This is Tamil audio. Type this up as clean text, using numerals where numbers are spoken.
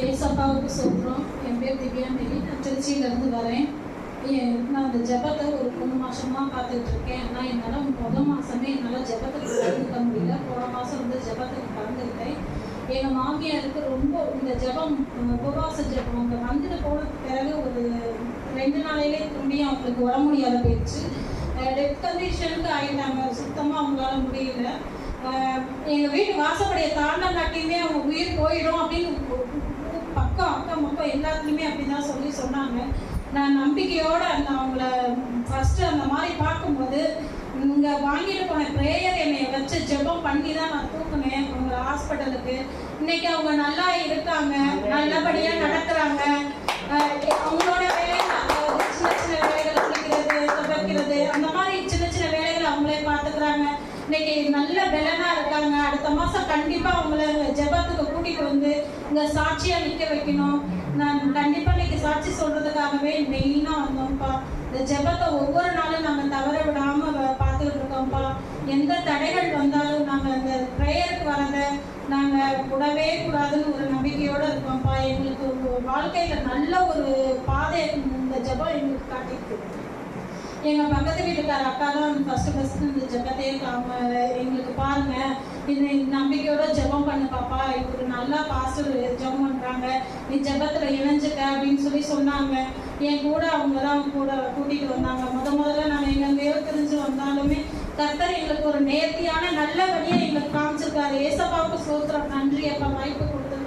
ஏசப்பாவுக்கு சொல்கிறோம். என் பேர் திவ்யா மேரி, நான் திருச்சியிலேருந்து வரேன். நான் அந்த ஜெபத்தை ஒரு 3 மாதமாக பார்த்துட்ருக்கேன். ஆனால் என்னால் முதல் மாதமே என்னால் ஜெபத்துக்கு கலந்துக்க முடியல. போன மாதம் வந்து ஜெபத்துக்கு கலந்துக்கிட்டேன். எங்கள் மாமியாருக்கு ரொம்ப இந்த ஜெபம், உபவாச ஜெபம் அங்கே வந்துட்டு போனதுக்கு பிறகு ஒரு 2 நாளையிலே திரும்பி அவங்களுக்கு உட முடியாத போயிடுச்சு. டெத் கண்டிஷனுக்கு ஆகிட்டாங்க. சுத்தமாக அவங்களால முடியல. எங்கள் வீட்டு வாசப்படியை தாண்டங்காட்டியுமே அவங்க உயிர் போயிடும் அப்படின்னு அக்கம் பக்கம் எல்லாத்துலேயுமே அப்படி தான் சொன்னாங்க. நான் நம்பிக்கையோடு அவங்கள ஃபஸ்ட்டு அந்த மாதிரி பார்க்கும்போது இங்கே வாங்கிட்டு போன ப்ரேயர் என்னை வச்சு ஜெபம் பண்ணி தான் நான் தூக்குனேன் அவங்க ஹாஸ்பிட்டலுக்கு. இன்னைக்கு அவங்க நல்லா இருக்காங்க, நல்லபடியாக நடக்கிறாங்க. அவங்களோட வேலைகள் சின்ன சின்ன வேலைகள் குளிக்கிறது, துவைக்கிறது, அந்த மாதிரி சின்ன சின்ன வேலைகள் அவங்களே பார்த்துக்கிறாங்க. இன்னைக்கு நல்ல பலனா இருக்காங்க. அடுத்த மாதம் கண்டிப்பாக அவங்கள ஜெபத்துக்கு கூட்டிகிட்டு வந்து இங்கே சாட்சியாக நிற்க வைக்கணும். நான் கண்டிப்பாக இன்னைக்கு சாட்சி சொல்கிறதுக்காகவே மெயினாக வந்தோம்ப்பா. இந்த ஜெபத்தை ஒவ்வொரு நாளும் நாங்கள் தவற விடாமல் பார்த்துக்கிட்டு இருக்கோம்ப்பா. எந்த தடைகள் வந்தாலும் நாங்கள் அந்த ப்ரேயருக்கு வரதை நாங்கள் விடவே கூடாதுன்னு ஒரு நம்பிக்கையோடு இருக்கோம்ப்பா. எங்களுக்கு வாழ்க்கையில் நல்ல ஒரு பாதை இந்த ஜெபம் எங்களுக்கு காட்டியிருக்கு. எங்கள் பக்கத்து வீட்டுக்கார அக்கா தான் ஃபஸ்ட்டு இந்த ஜெபத்தையே எங்களுக்கு பாருங்கள், இது நம்பிக்கையோட ஜெபம் பண்ணு பாப்பா, இவரு நல்லா பாஸ்டர் ஜெபம் பண்ணுறாங்க, நீ ஜெபத்தில் இணைஞ்சுக்க அப்படின்னு சொன்னாங்க. என் கூட அவங்க தான் கூட்டிகிட்டு வந்தாங்க. முதல்ல நாங்கள் எங்கெங்கேயோ தெரிஞ்சு வந்தாலுமே கர்த்தர் எங்களுக்கு ஒரு நேர்த்தியான நல்ல வழியை எங்களுக்கு காமிச்சிருக்காரு. ஏசப்பாவுக்கு ஸ்தோத்திரம். நன்றி அப்பா, வாய்ப்பு கொடுத்தது.